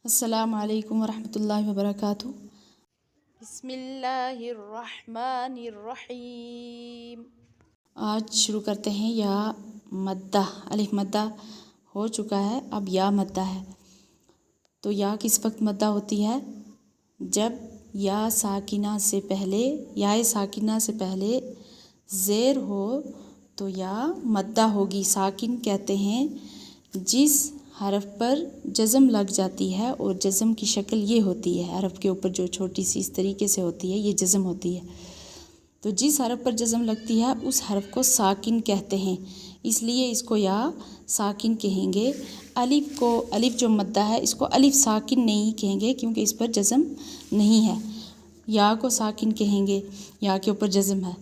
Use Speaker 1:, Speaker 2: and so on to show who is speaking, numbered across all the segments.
Speaker 1: السلام علیکم ورحمۃ اللہ وبرکاتہ۔ بسم اللہ الرحمن الرحیم۔ آج شروع کرتے ہیں یا مدہ۔ الف مدہ ہو چکا ہے، اب یا مدہ ہے۔ تو یا کس وقت مدہ ہوتی ہے؟ جب یا ساکنہ سے پہلے زیر ہو تو یا مدہ ہوگی۔ ساکن کہتے ہیں جس حرف پر جزم لگ جاتی ہے، اور جزم کی شکل یہ ہوتی ہے، حرف کے اوپر جو چھوٹی سی اس طریقے سے ہوتی ہے، یہ جزم ہوتی ہے۔ تو جس حرف پر جزم لگتی ہے اس حرف کو ساکن کہتے ہیں، اس لیے اس کو یا ساکن کہیں گے۔ الف جو مدہ ہے اس کو الف ساکن نہیں کہیں گے، کیونکہ اس پر جزم نہیں ہے۔ یا کو ساکن کہیں گے، یا کے اوپر جزم ہے۔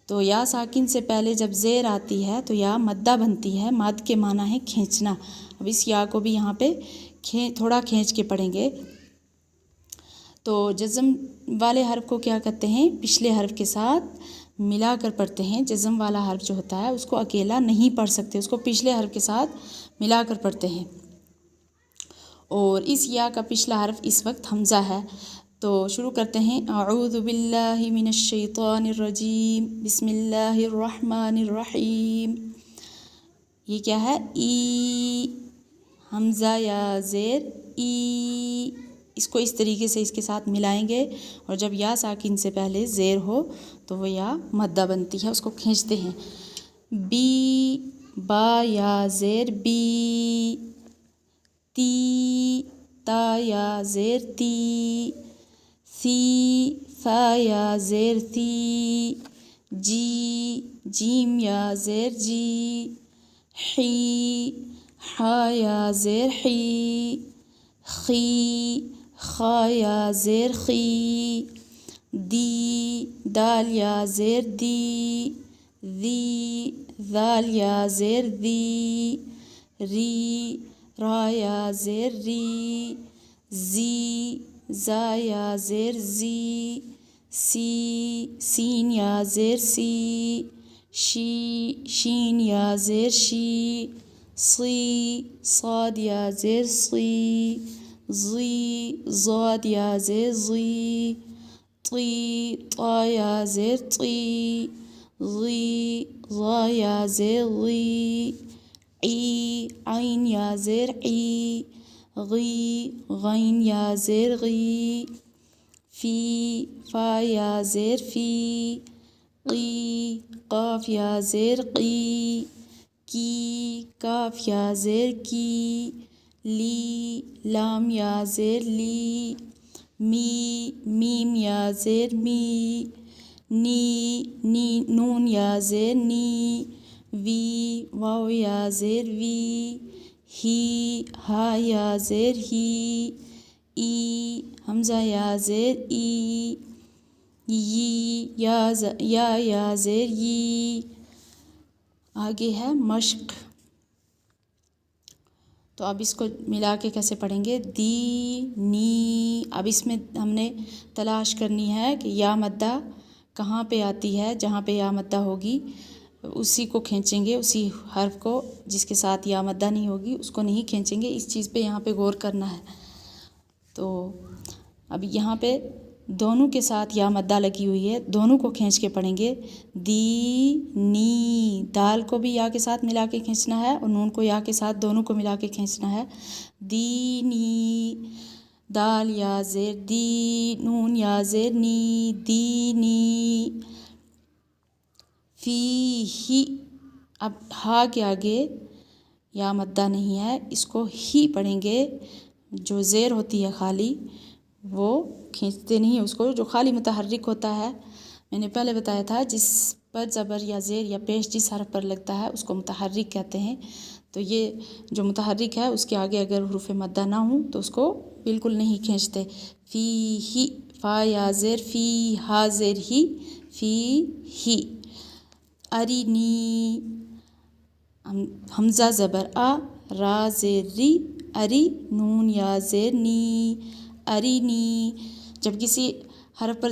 Speaker 1: تو یا ساکن سے پہلے جب زیر آتی ہے تو یا مدہ بنتی ہے۔ مد کے معنی ہے کھینچنا۔ اب اس یا کو بھی یہاں پہ تھوڑا کھینچ کے پڑھیں گے۔ تو جزم والے حرف کو کیا کہتے ہیں؟ پچھلے حرف کے ساتھ ملا کر پڑھتے ہیں۔ جزم والا حرف جو ہوتا ہے اس کو اکیلا نہیں پڑھ سکتے، اس کو پچھلے حرف کے ساتھ ملا کر پڑھتے ہیں۔ اور اس یا کا پچھلا حرف اس وقت حمزہ ہے۔ تو شروع کرتے ہیں۔ اعوذ باللہ من الشیطان الرجیم، بسم اللہ الرحمن الرحیم۔ یہ کیا ہے؟ ای، حمزہ یا زیر ای، اس کو اس طریقے سے اس کے ساتھ ملائیں گے، اور جب یا ساکن سے پہلے زیر ہو تو وہ یا مدہ بنتی ہے، اس کو کھینچتے ہیں۔ بی، با یا زیر بی، تی، تا یا زیر تی، سی، سا یا زیر سی، جی، جیم یا زیر جی، حی، حا یا زیر حی، خی، خا یا زیر خی، دی، دال یا زیر دی، ذی، ذال یا زیر ذی، ری، را یا زیر ری، زی، زا یا زیر زی، سی، سین یا زیر سی، شی، شین یا زیر شی، صی، صاد یا زیر صی، ضی، ضاد یا زیر ضی، طی، طا یا زیر طی، ضی، ضا یا زیر ضی، عی، عین یا زیر عی، غی، غین یا زیر غی، فی، فا یا زیر فی، قی، قاف یا زیر قی، کی، کاف یا زیر کی، لی، لام یا زیر لی، می، میم یا زیر می، نی، نون یا زیر نی، وی، واو یا زیر وی، ہی، ہا یا زیر ہی، ای، حمزہ یا زیر ای، یا زیر ی۔ آگے ہے مشق۔ تو اب اس کو ملا کے کیسے پڑھیں گے؟ دی، نی۔ اب اس میں ہم نے تلاش کرنی ہے کہ یا مدہ کہاں پہ آتی ہے۔ جہاں پہ یا مدہ ہوگی اسی کو کھینچیں گے، اسی حرف کو جس کے ساتھ یا مدہ نہیں ہوگی اس کو نہیں کھینچیں گے۔ اس چیز پہ یہاں پہ غور کرنا ہے۔ تو اب یہاں پہ دونوں کے ساتھ یا مدہ لگی ہوئی ہے، دونوں کو کھینچ کے پڑھیں گے۔ دی، نی، دال کو بھی یا کے ساتھ ملا کے کھینچنا ہے، اور نون کو یا کے ساتھ دونوں کو ملا کے کھینچنا ہے۔ دی، نی، دال یا زیر دی، نون یا زیر نی، دی، نی۔ فی، ہی۔ اب ہا کے آگے یا مدہ نہیں ہے، اس کو ہی پڑھیں گے۔ جو زیر ہوتی ہے خالی وہ کھینچتے نہیں ہیں اس کو، جو خالی متحرک ہوتا ہے میں نے پہلے بتایا تھا، جس پر زبر یا زیر یا پیش جس حرف پر لگتا ہے اس کو متحرک کہتے ہیں۔ تو یہ جو متحرک ہے اس کے آگے اگر حروف مدہ نہ ہوں تو اس کو بالکل نہیں کھینچتے۔ فی، ہی، فا یا زیر فی، ہا زیر ہی، فی، ہی۔ ارینی، حمزہ زبر آ، را زیر ری، اری، نون یا زیر نی، ارینی۔ جب کسی حرف پر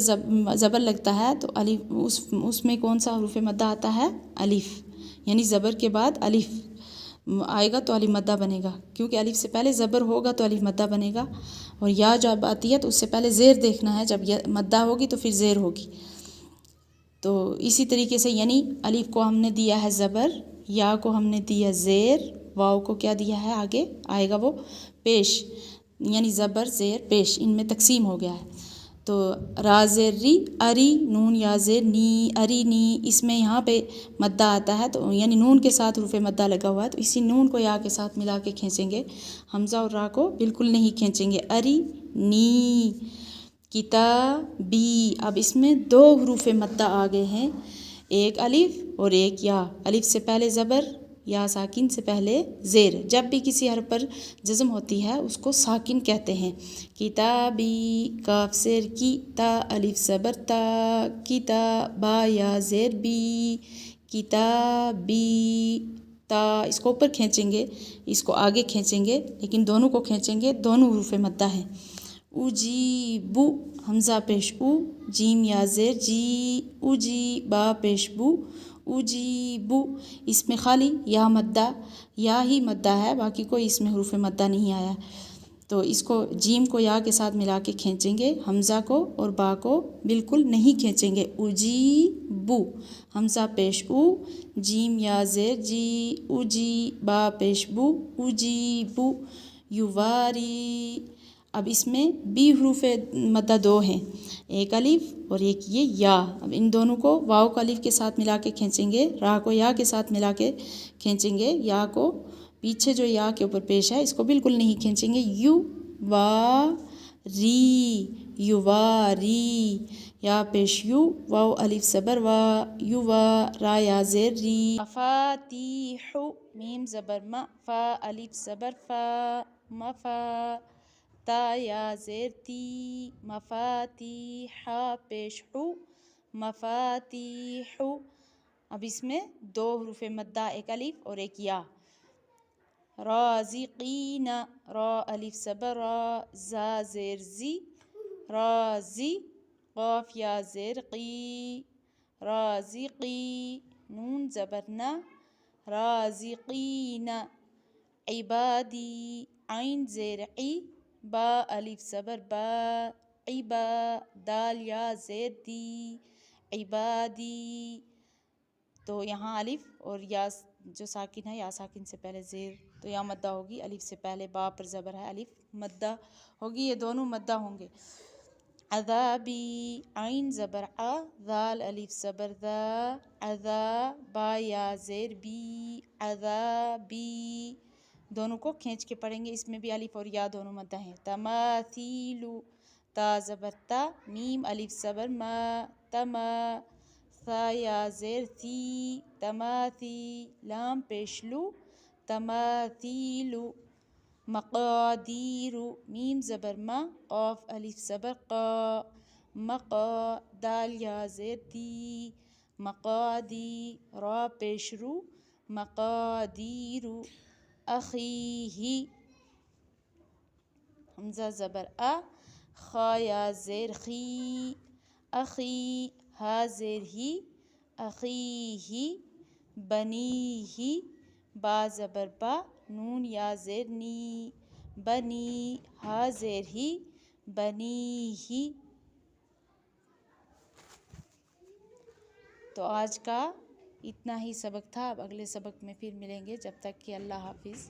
Speaker 1: زبر لگتا ہے تو الف، اس میں کون سا حروف مدہ آتا ہے؟ الف، یعنی زبر کے بعد الف۔ آئے گا تو الف مدہ بنے گا، کیونکہ الف سے پہلے زبر ہوگا تو الف مدہ بنے گا، اور یا جب آتی ہے تو اس سے پہلے زیر دیکھنا ہے، جب مدہ ہوگی تو پھر زیر ہوگی۔ تو اسی طریقے سے یعنی الف کو ہم نے دیا ہے زبر، یا کو ہم نے دیا زیر، واؤ کو کیا دیا ہے آگے آئے گا وہ پیش، یعنی زبر زیر پیش، ان میں تقسیم ہو گیا ہے۔ تو را زیر ری اری، نون یا زیر نی اری نی، اس میں یہاں پہ مدہ آتا ہے تو یعنی نون کے ساتھ حروف مدہ لگا ہوا ہے، تو اسی نون کو یا کے ساتھ ملا کے کھینچیں گے، حمزہ اور را کو بالکل نہیں کھینچیں گے۔ اری نی کتابی، اب اس میں دو حروف مدہ آ گئے ہیں، ایک الف اور ایک یا، الف سے پہلے زبر، یا ساکن سے پہلے زیر، جب بھی کسی حرف پر جزم ہوتی ہے اس کو ساکن کہتے ہیں۔ کتابی، کاف زیر کی، تا الف زبر تا، کتابا یا زیر بی، کتابی، تا اس کو اوپر کھینچیں گے، اس کو آگے کھینچیں گے، لیکن دونوں کو کھینچیں گے، دونوں حروف مدہ ہیں۔ اجیبو، حمزہ پیش او، جیم یا زیر جی، اجی، با پیش بو، اجیبو، اس میں خالی یا مدہ، یا ہی مدہ ہے، باقی کوئی اس میں حروف مدہ نہیں آیا، تو اس کو جیم کو یا کے ساتھ ملا کے کھینچیں گے، حمزہ کو اور با کو بالکل نہیں کھینچیں گے۔ اجیبو، حمزہ پیش او، جیم یا زیر جی، اجی، با پیش بو، اجیبو، یواری، اب اس میں بی حروف مدہ دو ہیں، ایک الف اور ایک یہ یا، اب ان دونوں کو واؤ کو الف کے ساتھ ملا کے کھینچیں گے، را کو یا کے ساتھ ملا کے کھینچیں گے، یا کو پیچھے جو یا کے اوپر پیش ہے اس کو بالکل نہیں کھینچیں گے۔ یو وا ری، یواری، یا پیش یو، واؤ الف زبر وا، یوا، را یا زیر ری۔ مفاتیح، میم زبر ما، فا الف زبر فا، مفا، تا یا زیر تی، مفاتیح، پیش حو، مفاتیح، اب اس میں دو حروف مدہ، ایک الف اور ایک یا۔ رازقین، را الف زبر را، زا زیر زی، رازی، قاف یا زیر قی، رازقی، نون زبر نا، رازقین، عبادی، عین زیر عی، با الف زبر با، عبا، دال یا زیر دی، عبادی، تو یہاں الف اور یا جو ساکن ہے، یا ساکن سے پہلے زیر، تو یا مدہ ہوگی، الف سے پہلے با پر زبر ہے، الف مدہ ہوگی، یہ دونوں مدہ ہوں گے۔ عذابی، عین زبر ع، ذال الف زبر ذا، عذا، با یا زیر بی، عذابی، دونوں کو کھینچ کے پڑھیں گے، اس میں بھی الف اور یا دونوں مدہ ہیں۔ تماثیل، تا زبر تا، میم الف زبر ما، تما، ثا یا زیر ثی، تماثی، لام پیش لو، تماثیل، مقادیر، میم زبر ما، قاف الف زبر قا، مقا، دال یا زیر دی، مقادی، را پیش رو، مقادیر، اخیہ، حمزہ زبر آ، خا یا زیر خی، اخی، ہا زیر ہی، اخیہ، بنیہ، با زبر با، نون یا زیر نی، بنی، ہا زیر ہی، بنیہ۔ تو آج کا اتنا ہی سبق تھا، اب اگلے سبق میں پھر ملیں گے، جب تک کہ اللہ حافظ۔